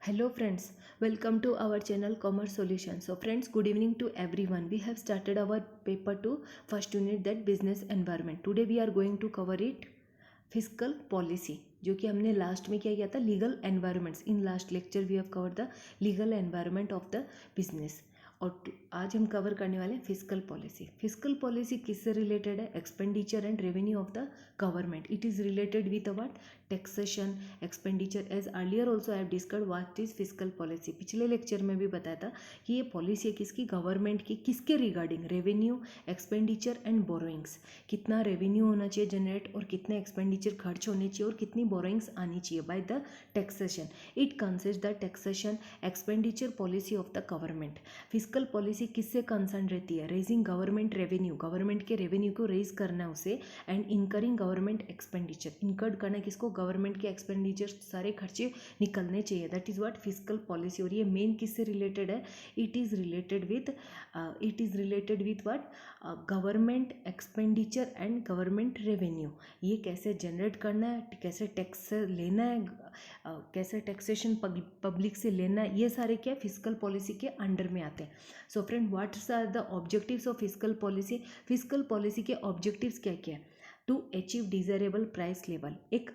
Hello friends, welcome to our channel Commerce Solutions. So friends, good evening to everyone. We have started our paper 2 first unit, that business environment. Today we are going to cover it fiscal policy, जो कि हमने last में क्या किया था, legal environments. In last lecture we have cover the legal environment of the business. और आज हम कवर करने वाले हैं फिस्कल पॉलिसी. फिस्कल पॉलिसी किससे रिलेटेड है? Expenditure and revenue of the government. It is related with what? Taxation, expenditure. As earlier also I have discussed what is fiscal policy. पिछले lecture में भी बताया था कि ये पॉलिसी है किसकी? गवर्नमेंट की. किसके regarding? Revenue, expenditure and borrowings. कितना रेवेन्यू होना चाहिए जनरेट और कितने एक्सपेंडिचर खर्च होने चाहिए और कितनी बोरोइंग्स आनी चाहिए by the taxation. It consist the taxation expenditure policy of the government. Fiscal policy किससे कंसर्न रहती है? रेजिंग गवर्नमेंट रेवेन्यू, गवर्नमेंट के रेवेन्यू को रेज करना है उसे, and incurring government expenditure. Incurred करना है किसको? गवर्नमेंट के एक्सपेंडिचर, सारे खर्चे निकलने चाहिए. That is what fiscal policy. और ये मेन किससे रिलेटेड है? It is related with what? Government expenditure and government revenue. ये कैसे जनरेट करना है, कैसे टैक्स लेना है, कैसे टैक्सेशन पब्लिक से लेना है, ये सारे क्या फिस्कल पॉलिसी के अंडर में आते हैं. So friend, what's are the objectives of fiscal policy? Fiscal policy के ऑब्जेक्टिव्स क्या क्या है? To achieve desirable price level. एक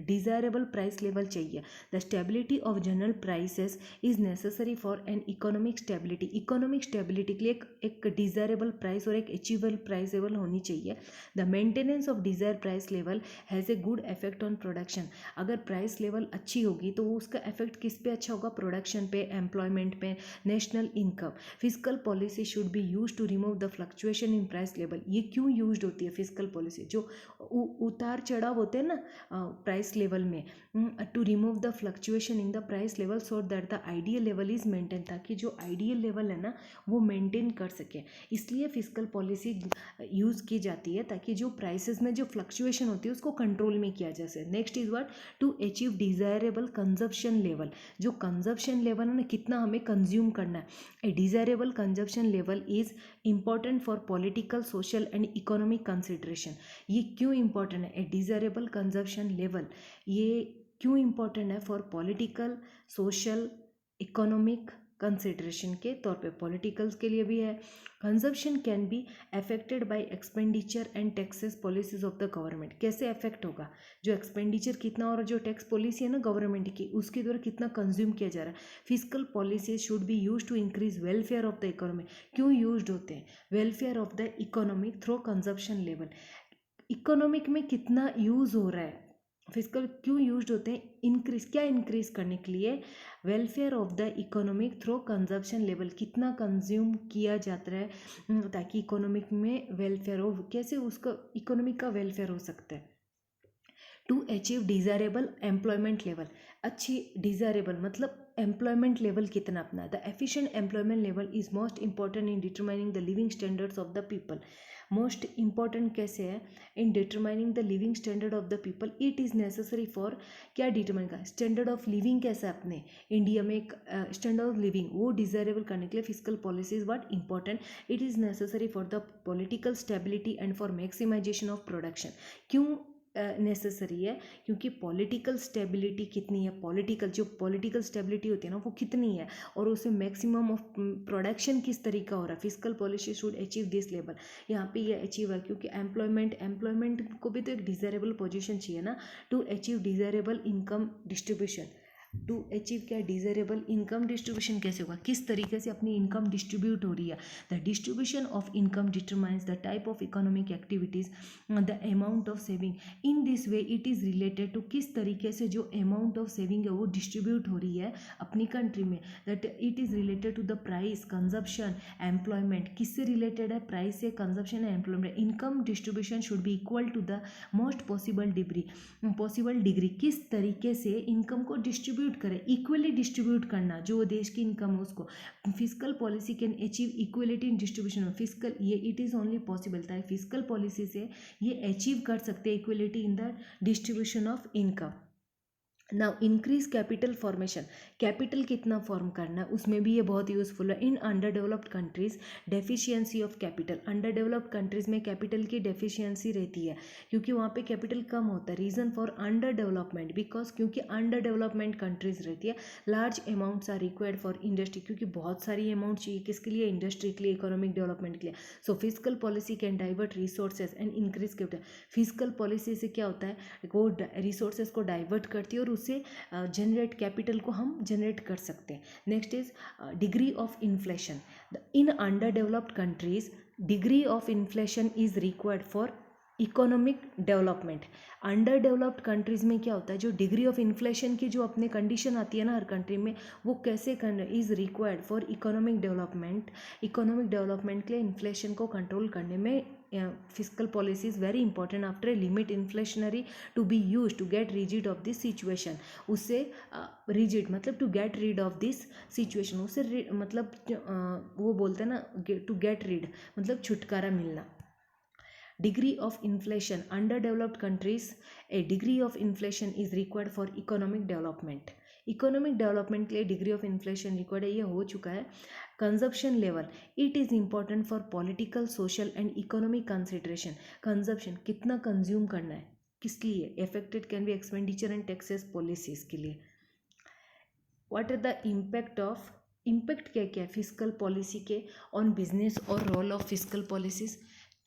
डिज़ायरेबल प्राइस लेवल चाहिए. The stability of general prices is necessary for an economic stability. Economic stability के लिए एक desirable price और एक अचीवेबल प्राइस लेवल होनी चाहिए. The maintenance of desire price level has a good effect on production. अगर price level अच्छी होगी तो उसका इफेक्ट किस पे अच्छा होगा? प्रोडक्शन पे, एम्प्लॉयमेंट पे, national income. Fiscal policy should be use to remove the fluctuation in price level. ये क्यों यूज होती है फिस्कल पॉलिसी? जो उतार चढ़ाव होते हैं ना प्राइस लेवल में, to remove the fluctuation in the price level so that the ideal level is maintain. ताकि जो आइडियल लेवल है ना वो मेंटेन कर सके, इसलिए फिस्कल पॉलिसी यूज़ की जाती है ताकि जो प्राइसेस में जो फ्लक्चुएशन होती है उसको कंट्रोल में किया जा सके. Next is what? To achieve desirable consumption level. जो कंजप्शन लेवल है ना, कितना हमें कंज्यूम करना है. A desirable consumption level is important for political, social and economic consideration. ये क्यों इम्पॉर्टेंट है? ए डिज़ायरेबल कंजप्शन लेवल ये क्यों इम्पॉर्टेंट है? For political, social, economic consideration के तौर पे. पॉलिटिकल्स के लिए भी है. Consumption can be affected by expenditure and taxes policies of the government. कैसे अफेक्ट होगा? जो एक्सपेंडिचर कितना और जो टैक्स पॉलिसी है ना गवर्नमेंट की, उसके द्वारा कितना कंज्यूम किया जा रहा है. Fiscal policy should be use to increase welfare of the economy. क्यों यूज होते हैं? Welfare of the economic through consumption level. Economic में कितना यूज़ हो रहा है, फिस्कल क्यों यूज होते हैं? क्या इंक्रीज करने के लिए? Welfare of the economic through consumption level. कितना कंज्यूम किया जाता है ताकि इकोनॉमिक में वेलफेयर हो. कैसे उसका इकोनॉमिक का वेलफेयर हो सकता है? To achieve desirable employment level. अच्छी डिज़ायरेबल मतलब एम्प्लॉयमेंट लेवल कितना अपना. The efficient employment level is most important in determining the living standards of the people. Most important कैसे है? In determining the living standard of the people. It is necessary for क्या determine का? Standard of living कैसा अपने India में एक standard of living वो desirable करने के लिए fiscal policy is what? Important. It is necessary for the political stability and for maximisation of production. क्यों नेसेसरी है? क्योंकि पॉलिटिकल स्टेबिलिटी कितनी है, पॉलिटिकल स्टेबिलिटी होती है ना वो कितनी है, और उसे मैक्सिमम ऑफ प्रोडक्शन किस तरीका हो रहा है. Fiscal policy should achieve this level. यहाँ पे ये अचीव है क्योंकि एम्प्लॉयमेंट को भी तो एक डिज़ायरेबल पोजीशन चाहिए ना. To achieve desirable income distribution. To achieve क्या? डिज़ायरेबल इनकम डिस्ट्रीब्यूशन कैसे होगा? किस तरीके से अपनी इनकम डिस्ट्रीब्यूट हो रही है. The distribution of income determines the type of economic activities, the amount of saving. In this way it is related to किस तरीके से जो अमाउंट ऑफ सेविंग है वो डिस्ट्रीब्यूट हो रही है अपनी कंट्री में. That it is related to the price, consumption, employment. किससे रिलेटेड है? प्राइस से, consumption and employment. Income distribution should be equal to the most possible degree. किस तरीके से इनकम को डिस्ट्रीब्यूट करें, इक्वली डिस्ट्रीब्यूट करना जो देश की इनकम है उसको. Fiscal policy can achieve equality in distribution of fiscal. ये इट इज़ ओनली पॉसिबल था फिस्कल पॉलिसी से ये अचीव कर सकते हैं equality in the distribution of income. Now increase capital formation, capital कितना फॉर्म करना है उसमें भी ये बहुत यूजफुल है। In under developed countries deficiency of capital, under developed countries में कैपिटल की डेफिशिएंसी रहती है क्योंकि वहाँ पे कैपिटल कम होता है। Reason for underdevelopment, because क्योंकि अंडर डेवलपमेंट कंट्रीज रहती है, large amounts are required for industry, क्योंकि बहुत सारी अमाउंट चाहिए किसके लिए, इंडस्ट्री के लिए, इकोनॉमिक डेवलपमेंट के लिए। So physical policy can divert resources and increase capital, physical policy से क्या होता है, वो रिसोर्सेज को डाइवर्ट करती है और उससे जनरेट कैपिटल को हम जनरेट कर सकते हैं। Next is degree of inflation, in under developed countries degree of inflation is required for economic development. Under developed countries में क्या होता है, जो डिग्री ऑफ इन्फ्लेशन की जो अपने कंडीशन आती है ना हर कंट्री में, वो कैसे is required for economic development. Economic development के लिए इन्फ्लेशन को कंट्रोल करने में fiscal policy is very important after a limit inflationary to be used to get rid of this situation। उससे rigid मतलब to get rid of this situation, उससे मतलब वो बोलते हैं ना to get rid मतलब छुटकारा मिलना। Degree of inflation, under developed countries A degree of inflation is required for economic development. Economic development के लिए डिग्री ऑफ इन्फ्लेशन रिक्वायर्ड है, ये हो चुका है। Consumption level, it is important for political, social and economic consideration. Consumption कितना consume करना है, किस लिए, affected can be expenditure and taxes policies के लिए। What are the impact of, impact क्या क्या है फिजिकल पॉलिसी के ऑन बिजनेस और रोल ऑफ फिजिकल पॉलिसीज,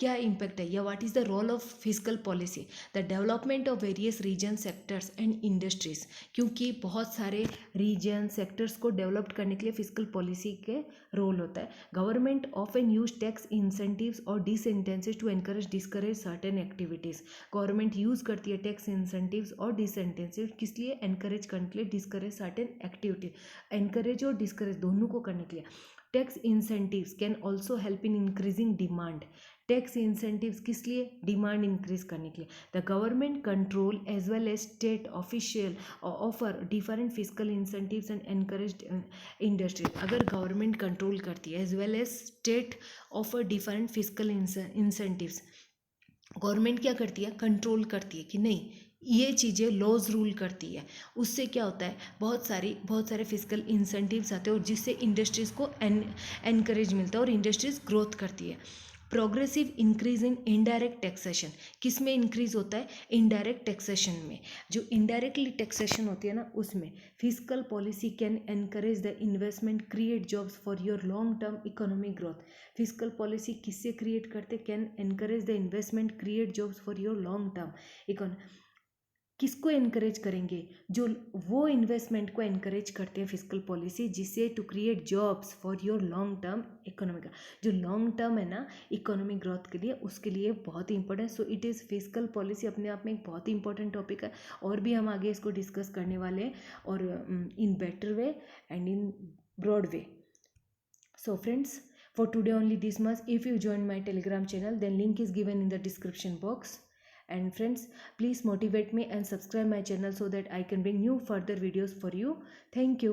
क्या इम्पैक्ट है या what is the role of physical policy, the development of various region, sectors and industries. क्योंकि बहुत सारे रीजन सेक्टर्स को डेवलप करने के लिए फिजिकल पॉलिसी के रोल होता है। Government often use tax incentives और disincentives to encourage discourage certain activities. Government use करती है टैक्स इंसेंटिव्स और डिसइंटेंसिव किस लिए, एनकरेज करने के लिए, डिस्करेज सर्टेन एक्टिविटी, एनकरेज और डिस्करेज दोनों को करने के लिए। Tax incentives can also help in increasing demand, tax incentives किस लिए, डिमांड इंक्रीज करने के लिए। The government control as well as state official offer different physical incentives and encourage industries. अगर गवर्नमेंट कंट्रोल करती है as well as state offer different physical incentives, government क्या करती है, कंट्रोल करती है कि नहीं ये चीज़ें लॉज रूल करती है, उससे क्या होता है बहुत सारे फिजिकल इंसेंटिव्स आते हैं और जिससे इंडस्ट्रीज़ को एनकरेज मिलता है और इंडस्ट्रीज़ ग्रोथ करती है। Progressive increase in indirect taxation, किस में इंक्रीज होता है, इनडायरेक्ट टैक्सेशन में। जो इनडायरेक्टली टैक्सेशन होती है ना उसमें physical policy can encourage the investment, create jobs for your long term economic growth. Physical policy किससे क्रिएट करते, can encourage the investment, create jobs for your long term econ, किसको encourage करेंगे, जो वो इन्वेस्टमेंट को एनकरेज करते हैं physical policy, जिससे to create jobs for your long term economic, जो लॉन्ग टर्म है ना इकोनॉमिक ग्रोथ के लिए, उसके लिए बहुत ही important. So it is physical policy अपने आप में एक बहुत ही इंपॉर्टेंट टॉपिक है और भी हम आगे इसको डिस्कस करने वाले हैं और in better way and in broad way. So friends, for today only this much. If you join my Telegram channel, then link is given in the description box. And friends, please motivate me and subscribe my channel so that I can bring new further videos for you. Thank you.